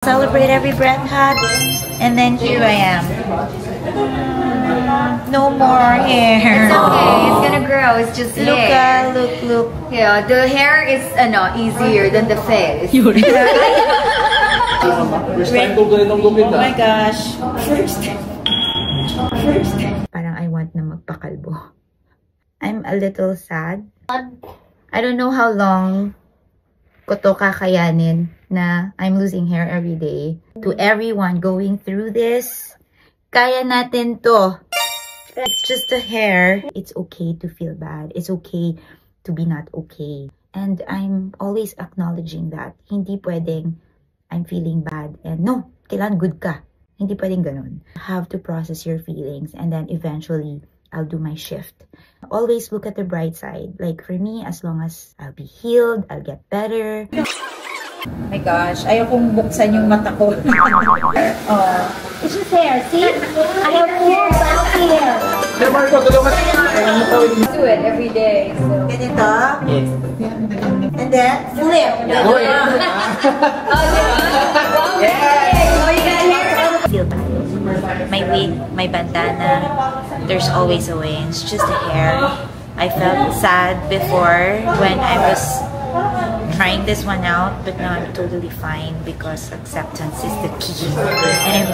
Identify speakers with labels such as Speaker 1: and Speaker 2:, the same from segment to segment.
Speaker 1: Celebrate every breath had, and then here I am. No more hair.
Speaker 2: It's okay. It's gonna grow. It's just hair.
Speaker 1: Look.
Speaker 2: Yeah, the hair is easier than the face.
Speaker 3: First time ko ganitong gupit
Speaker 1: Oh my gosh. First time. Parang I want na magpakalbo. I'm a little sad. I don't know how long ko to kakayanin na I'm losing hair every day. To everyone going through this, kaya natin to. It's just a hair. It's okay to feel bad. It's okay to be not okay. And I'm always acknowledging that. Hindi pwedeng I'm feeling bad and no, kailangan good ka. Hindi pwedeng ganun. You have to process your feelings and then eventually I'll do my shift. Always look at the bright side. Like for me, as long as I'll be healed, I'll get better. Oh my gosh, ayokong buksan yung mata ko.
Speaker 4: It's just hair, see? I have full back hair.
Speaker 2: Do it every day. So.
Speaker 1: Ganito? Yes. And then, flip. Feel bad. My wig, my bandana, there's always a way. It's just a hair. I felt sad before when I was trying this one out, but now I'm totally fine because acceptance is the key. And I'm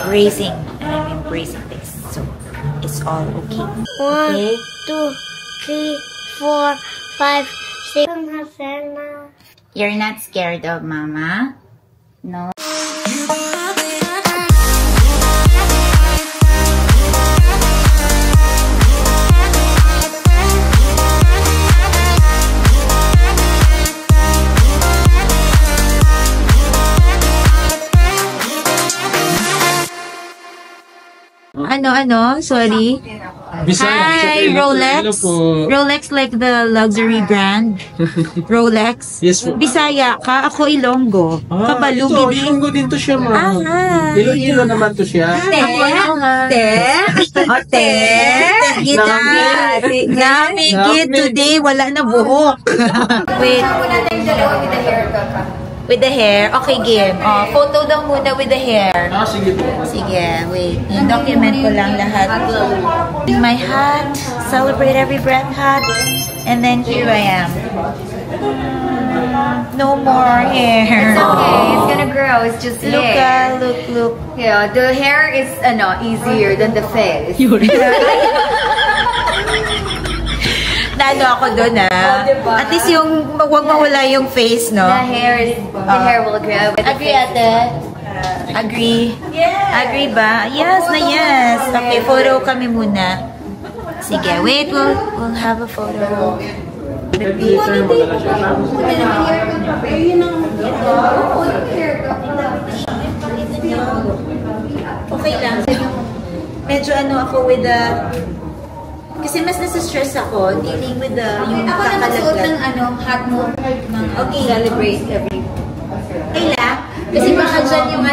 Speaker 1: embracing this. So it's all okay.
Speaker 4: 1, 2, 3, 4, 5, 6.
Speaker 1: You're not scared of mama? No? Ano? Sorry. Hi, Rolex. Rolex like the luxury brand. Rolex.
Speaker 3: Yes po.
Speaker 1: Bisaya ka, ako Ilonggo. Kabalo,
Speaker 3: ito,
Speaker 1: bibi.
Speaker 3: Ilonggo din to siya, ma'am. Iloilo naman to siya.
Speaker 1: Te. Namigit today, wala na buhok. Wait. With the hair? Okay, game. Photo daw muna with the hair.
Speaker 3: Sige po.
Speaker 1: Sige, wait. I-document ko lang lahat. My hat, celebrate every breath hat, and then here I am. No more hair.
Speaker 2: It's okay. It's gonna grow. It's just hair.
Speaker 1: Look.
Speaker 2: Yeah, the hair is easier than the face.
Speaker 1: Nano ako doon
Speaker 2: diba?
Speaker 1: At least yung wag mawala yung face, no?
Speaker 2: The hair will grow.
Speaker 1: Agree, ate? Agree? Yeah. Agree ba? Yes na yes. Okay, photo kami muna. Sige, wait, we'll have a photo. Okay lang. Medyo ako with the... Kasi mas nasa-stress ako dealing with the...
Speaker 2: Ako na magsuot ng hat mo.
Speaker 1: Okay.
Speaker 2: Celebrate every...
Speaker 1: Kayla?
Speaker 2: Kasi baka dyan yung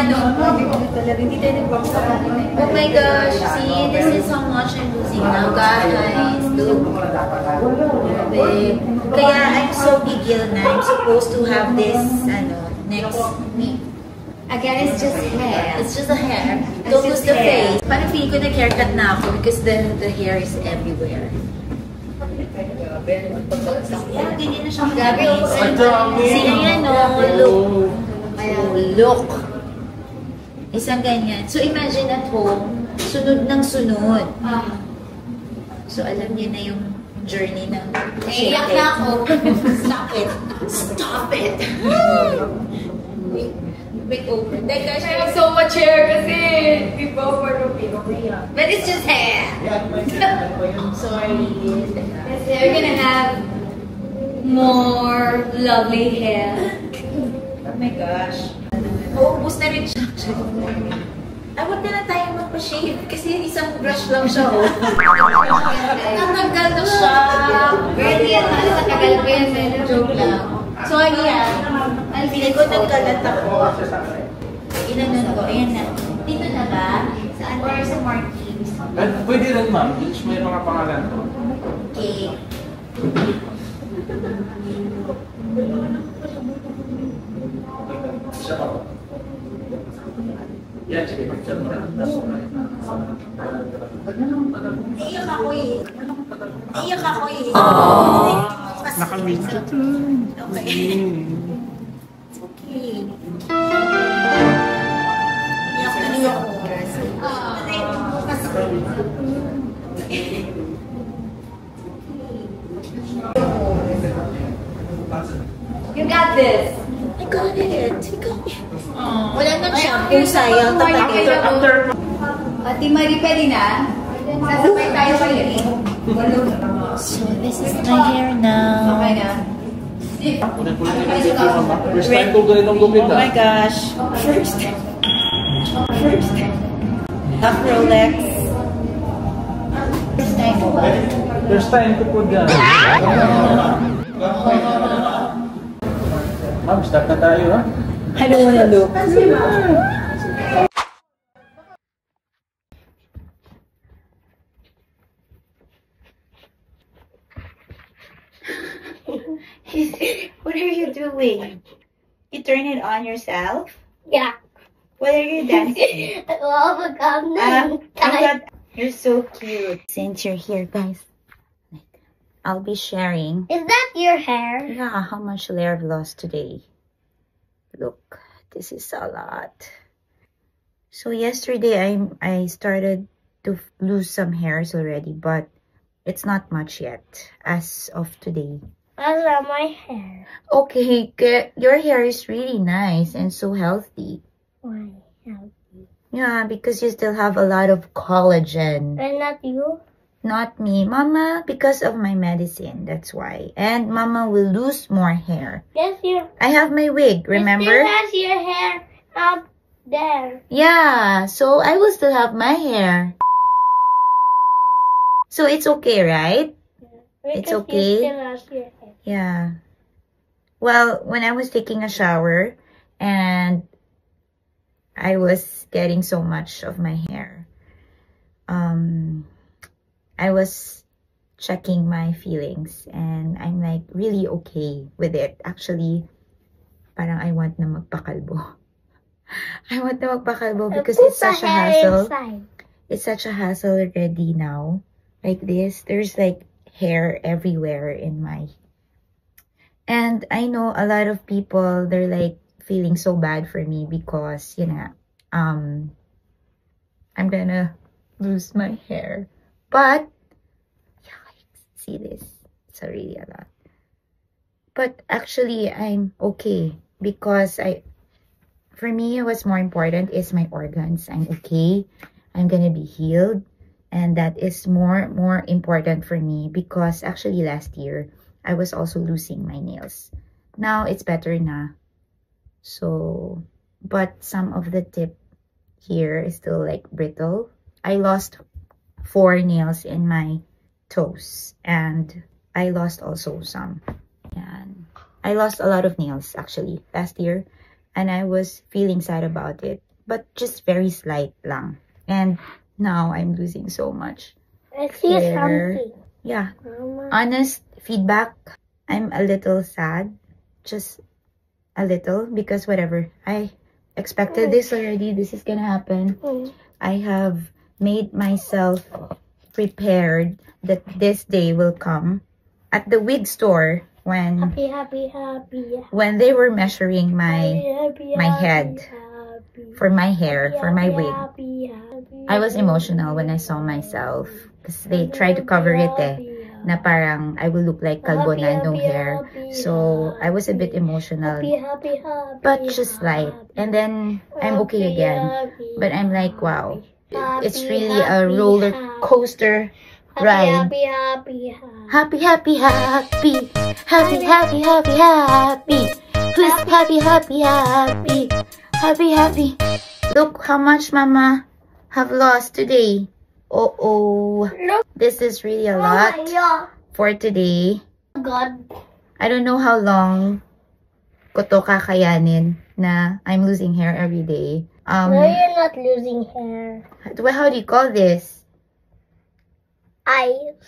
Speaker 1: Oh my gosh, see, this is how much I'm losing now, guys. Look. Grabe. Kaya I'm so gigil na. I'm supposed to have this, next week.
Speaker 2: Again, it's just hair.
Speaker 1: It's just a hair. Don't lose the face. Parang feeling ko nag-haircut na ako because the hair is everywhere. Yeah, ganyan na siya mag-haircut. See, ayan look. Isang ganyan. So, imagine at home, sunod ng sunod. So, alam niya na yung journey ng
Speaker 2: Iyak na ako.
Speaker 1: Stop it! Wait, open.
Speaker 2: I have so much hair kasi before but it's just hair.
Speaker 1: Sorry.
Speaker 2: You're gonna have more lovely hair.
Speaker 1: Oh my gosh. Maubos na rin siya. Huwag na lang tayo magpa-shave kasi isang brush lang siya. Natanggal na siya.
Speaker 2: Girl, yan. Natagal ko yan.
Speaker 1: Joke lang. Sorry Ang feeling ko nagkalat ako. Inanon ko. Ayan na. Dito na ba? Saan? Or sa Marquis?
Speaker 3: Pwede rin, ma'am. Each may mga pangalan to.
Speaker 1: Okay.
Speaker 3: Siya pa. Yan, sige, picture mo na.
Speaker 4: Iyak ako eh. Iyak ako eh.
Speaker 3: Nakamit ka to.
Speaker 4: Okay. Okay. Iyak na rin ako.
Speaker 2: You got this.
Speaker 4: I got it. I got it. Wala nang shampoo, sayang.
Speaker 3: After
Speaker 2: Ate Marie, pwede na? Sasabay tayo sa iyo.
Speaker 4: So this is my hair now.
Speaker 2: Okay na.
Speaker 3: Ulit-ulit yung video mo, ma. First time ko ganitong gupit,
Speaker 4: Oh my gosh. First. Half Rolex. First time mo ba?
Speaker 3: First time ko po dyan. Ma'am, start na tayo, ha?
Speaker 4: I don't wanna look.
Speaker 1: What are you doing? You turn it on yourself?
Speaker 4: Yeah.
Speaker 1: What are you dancing?
Speaker 4: Oh my god.
Speaker 1: I thought you're so cute. Since you're here, guys, I'll be sharing.
Speaker 4: Is that your hair?
Speaker 1: Yeah, how much hair I've lost today. Look, this is a lot. So yesterday I started to lose some hairs already, but it's not much yet as of today.
Speaker 4: I love my hair.
Speaker 1: Okay, your hair is really nice and so healthy.
Speaker 4: Why?
Speaker 1: Yeah, because you still have a lot of collagen.
Speaker 4: And not you?
Speaker 1: Not me, Mama, because of my medicine, that's why. And Mama will lose more hair.
Speaker 4: Yes, you.
Speaker 1: I have my wig, remember?
Speaker 4: You still has your hair up there.
Speaker 1: Yeah, so I will still have my hair. So it's okay, right? It's
Speaker 4: Because
Speaker 1: okay.
Speaker 4: You still has your hair.
Speaker 1: Yeah. Well, when I was taking a shower and I was getting so much of my hair, I was checking my feelings and I'm like really okay with it. Actually, parang I want na magpakalbo. I want na magpakalbo because it's such a hassle. It's such a hassle already now. Like this, there's like hair everywhere in my... And I know a lot of people, they're like feeling so bad for me because, you know, I'm gonna lose my hair. But, yeah, see this, it's really a lot. But actually, I'm okay because for me, what's more important is my organs. I'm okay. I'm gonna be healed. And that is more important for me because actually last year, I was also losing my nails. Now, it's better na. So, but some of the tip here is still like brittle. I lost 4 nails in my toes. And I lost also some. And I lost a lot of nails actually last year. And I was feeling sad about it. But just very slight lang. And now I'm losing so much
Speaker 4: I see
Speaker 1: hair.
Speaker 4: something.
Speaker 1: Yeah.
Speaker 4: Mama.
Speaker 1: Honest feedback, I'm a little sad. Just a little. Because whatever. I expected this already. This is gonna happen. I have made myself prepared that this day will come. At the wig store, when they were measuring my head for my hair, for my wig, I was emotional when I saw myself because they tried to cover it na parang I will look like kalbo na no hair. So I was a bit emotional, but just light. And then I'm okay again. But I'm like, wow, it's really a roller coaster ride. Happy, happy, happy, happy, happy, happy, happy. Please, happy, happy, happy, happy, happy. Look how much Mama have lost today. Oh, this is really a lot for today.
Speaker 4: God.
Speaker 1: I don't know how long ko to kakayanin na I'm losing hair every day.
Speaker 4: No, you're not losing hair.
Speaker 1: How do you call this?
Speaker 4: Eyes.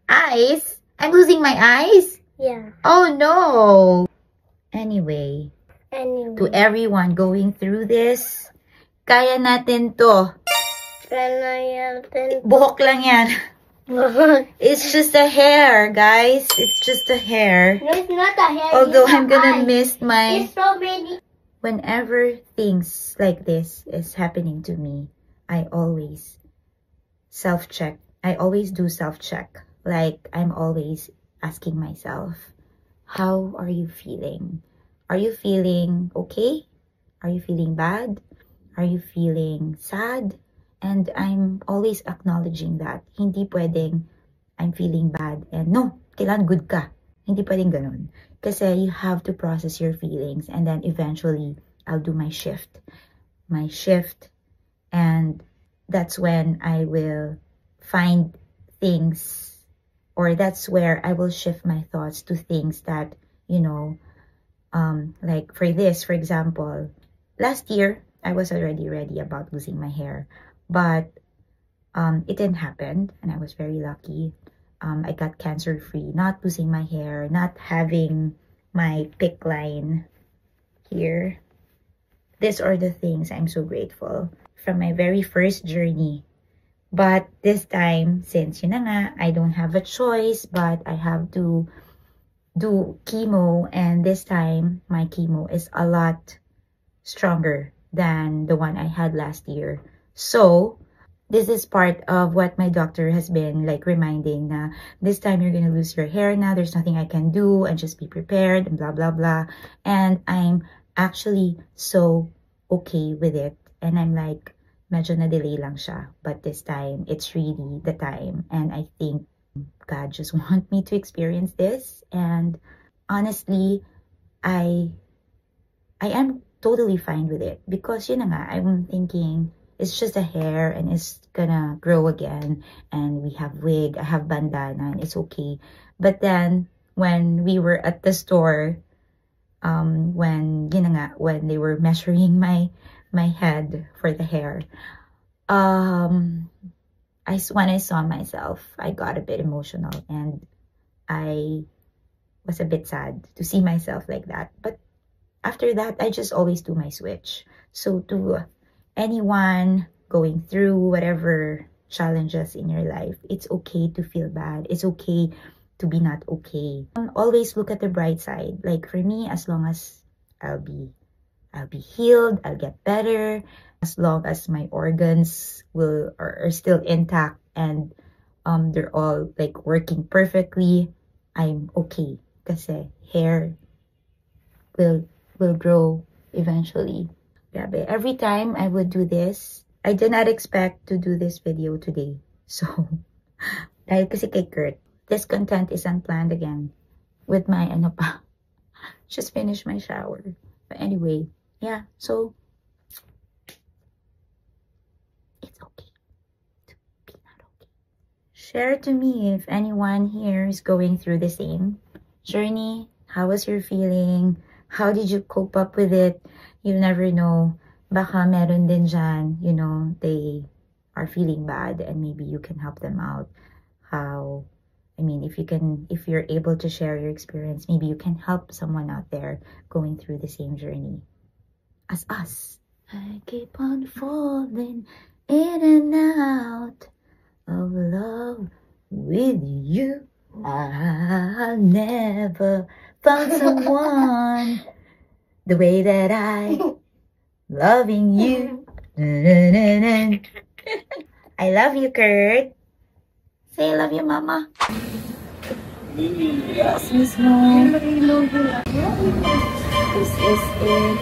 Speaker 1: Eyes? I'm losing my eyes?
Speaker 4: Yeah.
Speaker 1: Oh no! Anyway,
Speaker 4: Anyway.
Speaker 1: to everyone going through this, Kaya natin to. Buhok lang yan. It's just a hair, guys. It's just a hair.
Speaker 4: No, it's not a hair.
Speaker 1: Although
Speaker 4: it's
Speaker 1: I'm gonna
Speaker 4: eye.
Speaker 1: miss my...
Speaker 4: It's so many.
Speaker 1: Whenever things like this is happening to me, I always self-check. I always do self-check. Like, I'm always asking myself, how are you feeling? Are you feeling okay? Are you feeling bad? Are you feeling sad? And I'm always acknowledging that. Hindi pwedeng I'm feeling bad and no, kailan good ka. Hindi pwedeng ganun. Kasi you have to process your feelings and then eventually I'll do my shift. My shift, and that's when I will find things, or that's where I will shift my thoughts to things that, you know, like for this, for example, last year, I was already ready about losing my hair, but it didn't happen, and I was very lucky. I got cancer-free, not losing my hair, not having my pick line here. These are the things I'm so grateful from my very first journey. But this time, since yun na nga, I don't have a choice, but I have to do chemo, and this time, my chemo is a lot stronger than the one I had last year. So, this is part of what my doctor has been like reminding na this time you're gonna lose your hair now, there's nothing I can do, and just be prepared, and blah, blah, blah. And I'm actually so okay with it. And I'm like, medyo na-delay lang siya. But this time, it's really the time. And I think God just wants me to experience this. And honestly, I am totally fine with it. Because yun na nga, I'm thinking, it's just a hair and it's gonna grow again. And we have wig, I have bandana, and it's okay. But then, when we were at the store, when, yun na nga, when they were measuring my head for the hair, when I saw myself, I got a bit emotional and I was a bit sad to see myself like that. But after that, I just always do my switch. So to anyone going through whatever challenges in your life, it's okay to feel bad. It's okay to be not okay. Always look at the bright side. Like for me, as long as I'll be healed, I'll get better. As long as my organs are still intact and they're all like working perfectly, I'm okay. Kasi hair will grow eventually. Grabe. Every time I would do this, I did not expect to do this video today. So, dahil kasi kay Kurt, this content is unplanned again with my just finished my shower. But anyway, yeah, so it's okay to be not okay. Share to me if anyone here is going through the same journey. How was your feeling? How did you cope up with it? You'll never know. Baka meron din dyan, you know, they are feeling bad and maybe you can help them out. If you're able to share your experience, maybe you can help someone out there going through the same journey as us. I keep on falling in and out of love with you. I'll never found someone the way that I loving you. I love you, Kurt. Say I love you, Mama. Yes, Miss Mo. This is it.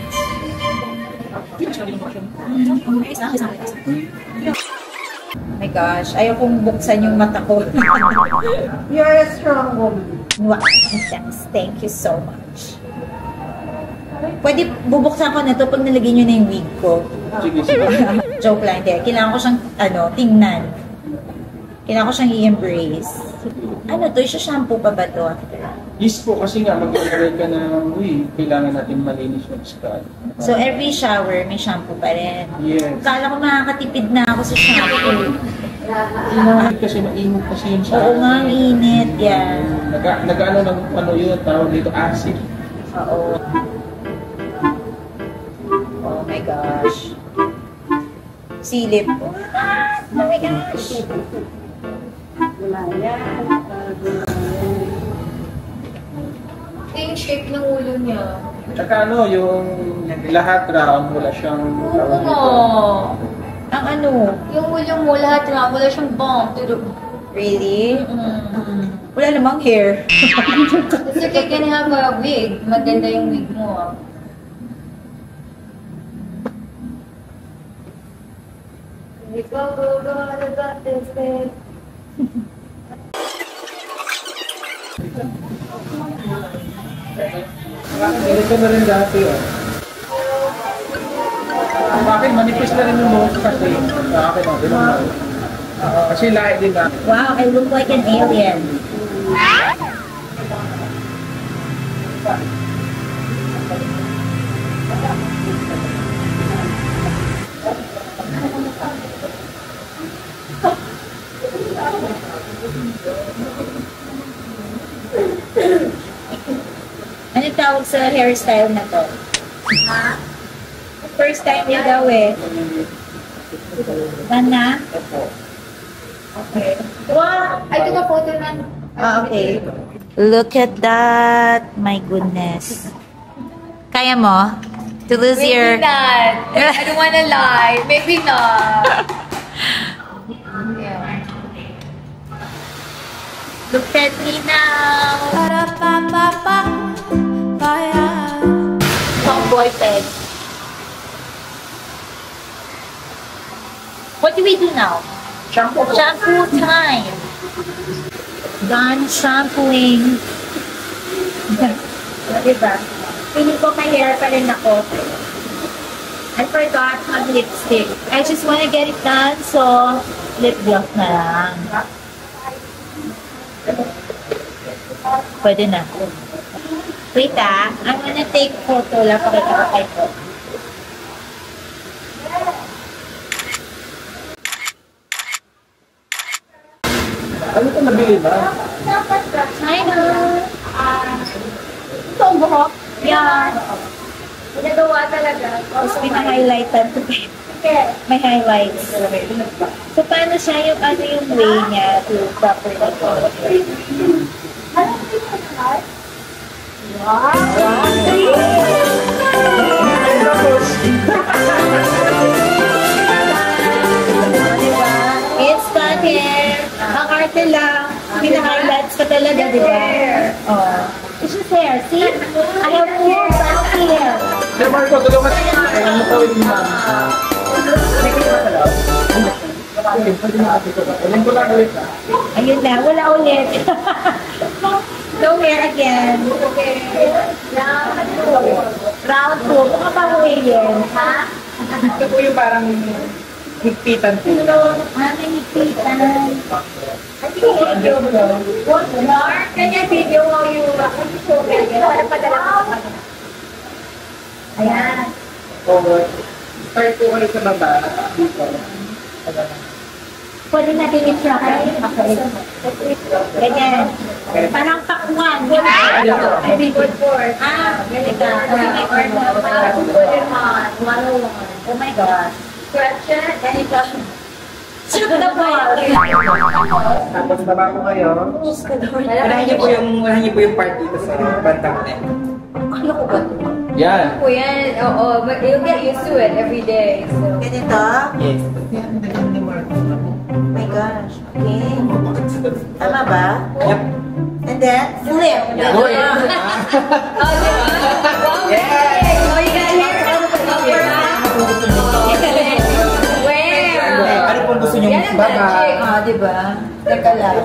Speaker 1: Oh my gosh, ayaw kong buksan yung mata ko.
Speaker 2: You're a strong woman.
Speaker 1: Wow, thank you so much. Pwede bubuksan ko na to pag nalagay nyo na yung wig ko.
Speaker 3: Sige, sige.
Speaker 1: Joke lang, hindi. Kailangan ko siyang, tingnan. Kailangan ko siyang i-embrace. Ano to? Isa-shampoo pa ba to after?
Speaker 3: Yes po, kasi nga mag-order ka ng kailangan natin malinis yung scalp.
Speaker 1: So, every shower, may shampoo pa rin.
Speaker 3: Yes.
Speaker 1: Kala ko makakatipid na ako sa shampoo.
Speaker 3: Kasi mainit kasi yun sa...
Speaker 1: Oo nga, ang init. Yan.
Speaker 3: Nag-ano ng yun, tawag dito, acid.
Speaker 1: Oo. Oh my gosh. Silip. Oh my gosh.
Speaker 2: Yung shape ng ulo niya.
Speaker 3: Tsaka ano, yung lahat round, wala siyang...
Speaker 2: Oo.
Speaker 1: Ang ano?
Speaker 2: Yung ulo mo, lahat na, wala siyang bump.
Speaker 1: Really? Wala namang hair.
Speaker 2: It's okay, can have a wig. Maganda yung wig mo.
Speaker 3: Ganito na rin dati, oh. Bakit manipis na rin yung buhok kasi sa akin, oh, bilang kasi lahi din na.
Speaker 1: Wow, I look like an alien. Ano tawag sa hairstyle na to? First time niya daw eh. Gana? Okay.
Speaker 2: Wow! I took a photo na.
Speaker 1: Okay. Look at that. My goodness. Kaya mo? To lose your...
Speaker 2: Maybe not. I don't wanna lie. Maybe not. Yeah.
Speaker 1: Look at me now. Tomboy peg. What do we do now?
Speaker 3: Shampoo.
Speaker 1: Shampoo time. Done shampooing. Diba? Feeling ko may hair pa rin ako. I forgot mag-lipstick. I just wanna get it done, so lip gloss na lang. Pwede na. Wait I'm gonna take photo lang. Pakita ko kayo po.
Speaker 3: Ano ito nabili ba?
Speaker 1: China! Ito ang buhok? Yeah.
Speaker 2: Pinagawa talaga.
Speaker 1: Tapos pina-highlightan to may highlights. So, paano siya yung ano yung way niya to properly color? Instant hair. Ang arte lang. Pina-highlights ka talaga, di ba? Oh. It's just hair. See? I have full back hair.
Speaker 3: Sir Marco, tulungan. Ano mo tawid mo? Pwede na ate ko. Alam ko lang ulit.
Speaker 1: Ayun na, wala ulit. No hair again. Round 2. Mukha pa ko alien. Ha?
Speaker 3: Ito po yung parang higpitan po.
Speaker 1: May higpitan.
Speaker 2: I think you video mo. Mark, can you video how you show me? Wala pa dala.
Speaker 1: Ayan.
Speaker 3: Start po kayo sa baba.
Speaker 1: Pwede natin i-try. Okay. Ganyan. Parang takwan.
Speaker 2: I think good for.
Speaker 1: Ganito. Kasi may order. Oh my God.
Speaker 2: Question, any question?
Speaker 1: Shoot the ball.
Speaker 3: Tapos baba po kayo. Unahin niyo po yung part dito sa bantang net.
Speaker 1: Ano ko ba ito?
Speaker 3: Yan.
Speaker 2: Po yan, oo. But you'll get used to it every day. So.
Speaker 1: Ganito?
Speaker 3: Yes.
Speaker 1: Oh my gosh. Okay. Tama ba?
Speaker 3: Yep.
Speaker 1: And then, flip.
Speaker 3: Uy!
Speaker 2: Oh, diba?
Speaker 3: Yeah!
Speaker 2: Oh, you got hair upper half? Where?
Speaker 3: Ano po gusto niyo
Speaker 2: Yan ang
Speaker 3: baba?
Speaker 2: magic.
Speaker 1: Diba? Teka lang.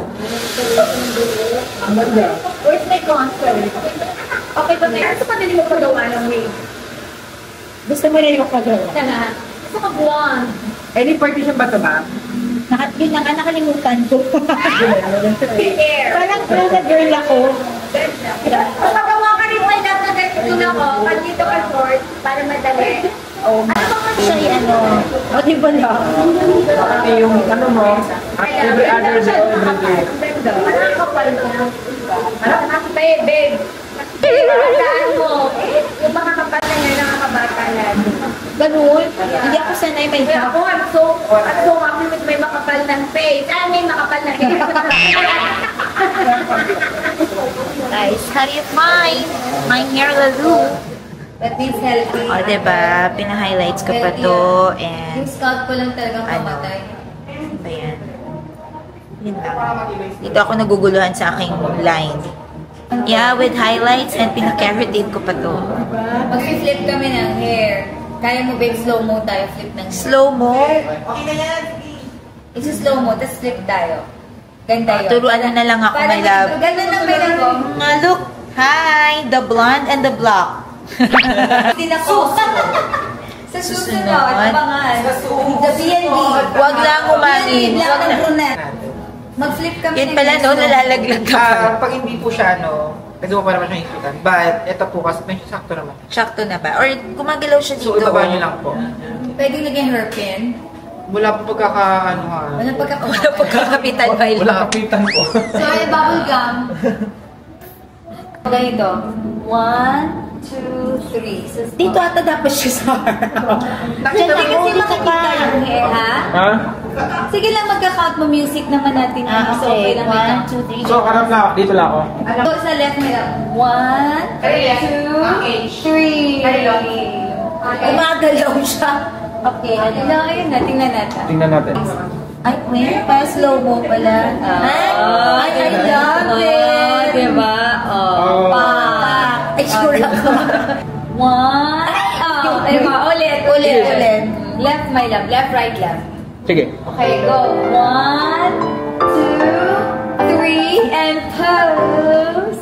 Speaker 3: Ang ganda.
Speaker 1: Where's my concert?
Speaker 2: Okay ba tayo? Gusto pa din mo pagawa ng wig?
Speaker 1: Gusto mo na yung pagawa?
Speaker 2: Sana. Gusto ka blonde.
Speaker 3: Any partition ba ito ba?
Speaker 1: Yun na nga, nakalimutan ko.
Speaker 2: Hair.
Speaker 1: Parang girl ako.
Speaker 2: Pagawa ka rin mo na ganito na ko. Pag dito ka short, para madali.
Speaker 1: Oh, ano ba man siya yung ano? O, di ba lang?
Speaker 3: Pati yung ano mo, every other day, every day.
Speaker 2: Parang kapal mo. Babe. Saan mo? Yung mga kapal na yan, nakakabata yan.
Speaker 1: Ganun. Hindi ako sanay may
Speaker 2: Ako, I'm so happy with may makapal ng face. May makapal na hair.
Speaker 1: Guys, how do you find my hair lalo?
Speaker 2: That means healthy.
Speaker 1: O, diba? Pina-highlights ko pa to. And,
Speaker 2: Yung scalp ko lang talagang pamatay.
Speaker 1: ayan. Yun lang. Dito ako naguguluhan sa aking line. Yeah, with highlights and pina-keratin ko pa to.
Speaker 2: Mag-flip kami ng hair. Kaya mo ba yung slow-mo tayo flip ng hair?
Speaker 1: Slow-mo?
Speaker 2: It's slow-mo, tapos flip tayo. Ganda yun.
Speaker 1: Turuan na lang ako, my love.
Speaker 2: Ganda ng may lang ko.
Speaker 1: Nga, look! Hi! The blonde and the black.
Speaker 2: Hindi na ko. Sa susunod, abangan. The B&B.
Speaker 1: Huwag lang umangin.
Speaker 2: Lang ng brunette. Mag-flip kami
Speaker 1: Yan pala, no? Nalalaglag ka pa.
Speaker 3: Pag hindi po siya, kasi ko pa naman siya ikitan. But, ito po kasi medyo sakto naman.
Speaker 1: Sakto na ba? Or gumagalaw siya dito?
Speaker 3: So, ibaba niyo lang po.
Speaker 2: Pwede lagyan hairpin.
Speaker 3: Wala po pagkaka-anuhan.
Speaker 2: Walang
Speaker 1: Wala pagkakapitan, my
Speaker 3: Wala
Speaker 1: love.
Speaker 3: kapitan po.
Speaker 2: So, ay bubble gum. Ganito. 1, 2, 3. So,
Speaker 1: Dito ata dapat siya sa
Speaker 2: Nakita kasi makikita yung hair, ha?
Speaker 3: Ha?
Speaker 2: Sige lang, magka-count mo music naman natin. So, okay lang.
Speaker 1: 1, 2, 3.
Speaker 3: So, harap na ako. Dito lang ako.
Speaker 2: So, sa left mo lang. 1, 2, 3.
Speaker 1: Gumagalaw siya.
Speaker 2: Okay, ano yun na? Tingnan natin.
Speaker 3: Tingnan natin.
Speaker 1: Ay, wait. Pa slow-mo pala. Ay, I love it.
Speaker 2: Diba?
Speaker 3: Oh.
Speaker 1: Ay, sure ako.
Speaker 2: 1. Diba? Ulit. Left, my love. Left, right, left.
Speaker 3: Sige.
Speaker 2: Okay, go. 1, 2, 3, and pose.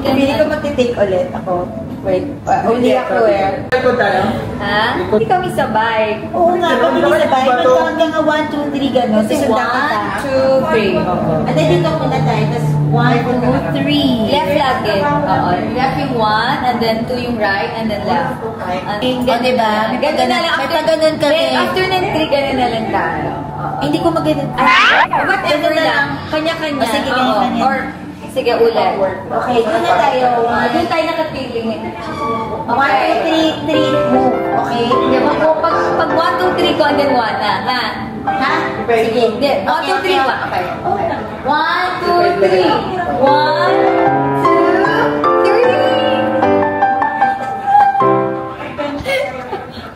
Speaker 1: Hindi ko magtitake ulit ako. Wait, uli ako eh.
Speaker 3: Likod tayo.
Speaker 2: Ha? Hindi kami sabay.
Speaker 1: Oo nga, pag hindi sabay, ba't hanggang 1, 2, 3 gano'n? Susundan kita.
Speaker 2: 1, 2, 3.
Speaker 1: And then dito muna tayo, tapos 1, 2, 3.
Speaker 2: Left lagi. Oo. Left yung 1, and then 2 yung right, and then left.
Speaker 1: O, diba?
Speaker 2: Ganun na lang.
Speaker 1: May pagganon kami.
Speaker 2: Then, after ng 3, ganun na lang tayo.
Speaker 1: Hindi ko maganon.
Speaker 2: Whatever
Speaker 1: Ganun na
Speaker 2: lang. Kanya-kanya.
Speaker 1: O, sige,
Speaker 2: Oo.
Speaker 1: ganyan-ganyan.
Speaker 2: Or, sige, ulit.
Speaker 1: Okay, doon na tayo.
Speaker 2: Doon tayo nakapiling.
Speaker 1: 1, 2, 3, move. Okay?
Speaker 2: Diba po, pag 1, 2, 3 ko, and then 1 na. Ha?
Speaker 1: Ha? Sige.
Speaker 2: Hindi, 1, 2, 3 ba? Okay. 1, 2, 3. 1, 2, 3.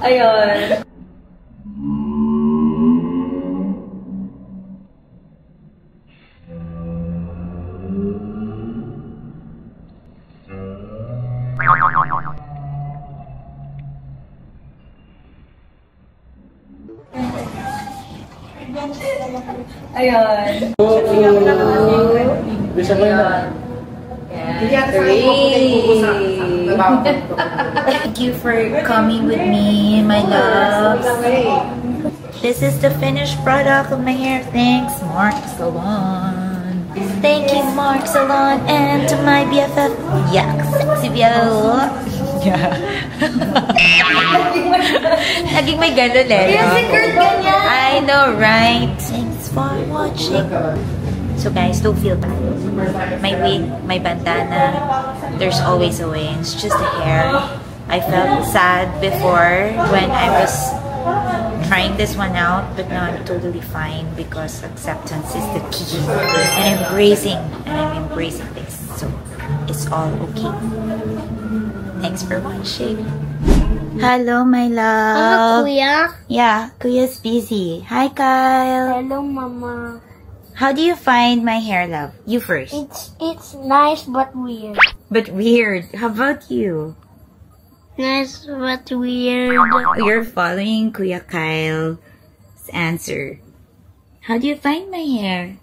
Speaker 2: Ayun. Ayun.
Speaker 3: Bisa ko yun.
Speaker 1: Thank you for coming with me, my loves. This is the finished product of my hair. Thanks, Mark Salon. Thank you, Mark Salon, and to my BFF, Yak Sexy Biel. Yeah. Laging may ganun eh.
Speaker 2: Kaya si Kurt ganyan.
Speaker 1: I know, right? Thanks for watching. So guys, don't feel bad. My wig, my bandana, there's always a way. It's just the hair. I felt sad before when I was trying this one out, but now I'm totally fine because acceptance is the key. And I'm embracing this. So it's all okay. Thanks for watching. Hello, my love.
Speaker 4: Hello, Kuya.
Speaker 1: Yeah, Kuya's busy. Hi, Kyle.
Speaker 4: Hello, Mama.
Speaker 1: How do you find my hair, love? You first.
Speaker 4: It's nice but weird.
Speaker 1: But weird. How about you?
Speaker 4: Nice but weird.
Speaker 1: You're following Kuya Kyle's answer. How do you find my hair?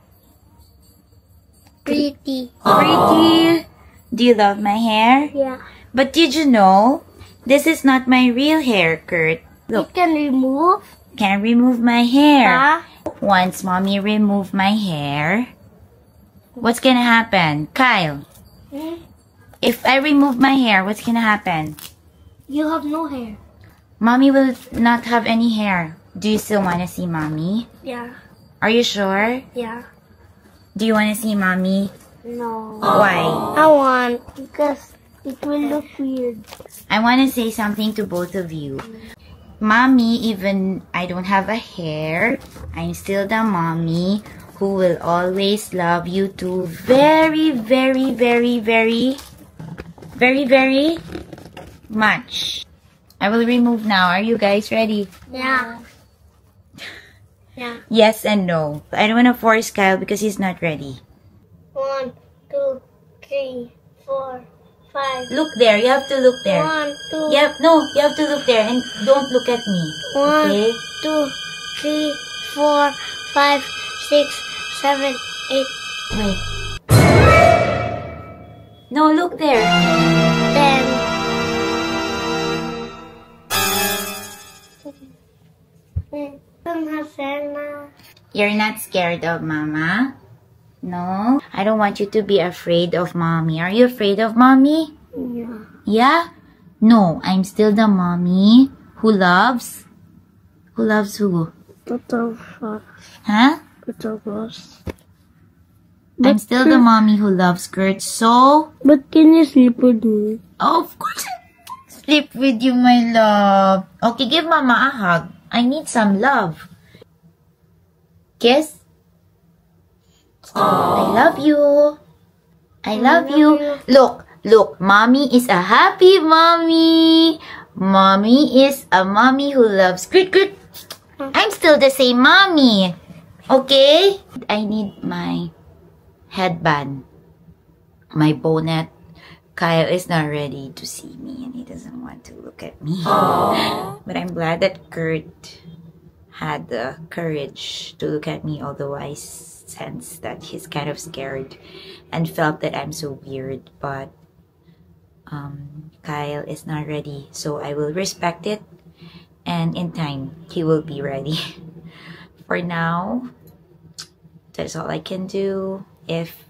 Speaker 4: Pretty.
Speaker 1: Pretty. Do you love my hair?
Speaker 4: Yeah.
Speaker 1: But did you know this is not my real hair, Kurt? Look,
Speaker 4: You can remove.
Speaker 1: can I remove my hair?
Speaker 4: Huh?
Speaker 1: Once mommy remove my hair, what's gonna happen? Kyle, if I remove my hair, what's gonna happen?
Speaker 4: You have no hair.
Speaker 1: Mommy will not have any hair. Do you still wanna see mommy?
Speaker 4: Yeah.
Speaker 1: Are you sure?
Speaker 4: Yeah.
Speaker 1: Do you wanna see mommy?
Speaker 4: No.
Speaker 1: Why?
Speaker 4: I want because It will look weird.
Speaker 1: I want to say something to both of you. Mommy, even I don't have a hair, I'm still the mommy who will always love you too very, very, very, very, very, very much. I will remove now. Are you guys ready?
Speaker 4: Yeah. Yeah.
Speaker 1: Yes and no. I don't want to force Kyle because he's not ready.
Speaker 4: 1, 2, 3, 4, 5.
Speaker 1: Look there. You have to look there.
Speaker 4: 1, 2.
Speaker 1: Yep. No, you have to look there and don't look at me.
Speaker 4: 1,
Speaker 1: Okay?
Speaker 4: 2, 3, 4, 5, 6, 7, 8.
Speaker 1: Wait. No, look there.
Speaker 4: 10.
Speaker 1: You're not scared of Mama? No? I don't want you to be afraid of Mommy. Are you afraid of Mommy?
Speaker 4: Yeah.
Speaker 1: Yeah? No, I'm still the mommy who loves... Who loves who? Huh? I'm still the mommy who loves Kurt, so...
Speaker 4: But can you sleep with me?
Speaker 1: Of course I sleep with you, my love. Okay, give Mama a hug. I need some love. Kiss? I love you. I love you. Look, look. Mommy is a happy mommy. Mommy is a mommy who loves Kurt. I'm still the same mommy. Okay? I need my headband. My bonnet. Kyle is not ready to see me and he doesn't want to look at me. But I'm glad that Kurt had the courage to look at me, although I sense that he's kind of scared and felt that I'm so weird. But Kyle is not ready, so I will respect it, and in time he will be ready. For now, that's all I can do. If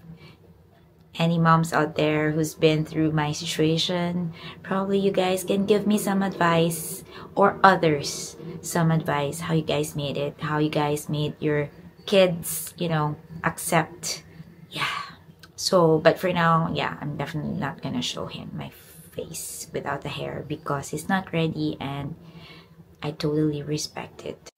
Speaker 1: any moms out there who's been through my situation, probably you guys can give me some advice, or others some advice, how you guys made it, how you guys made your kids, you know, accept. Yeah. So, but for now, yeah, I'm definitely not gonna show him my face without the hair because he's not ready, and I totally respect it.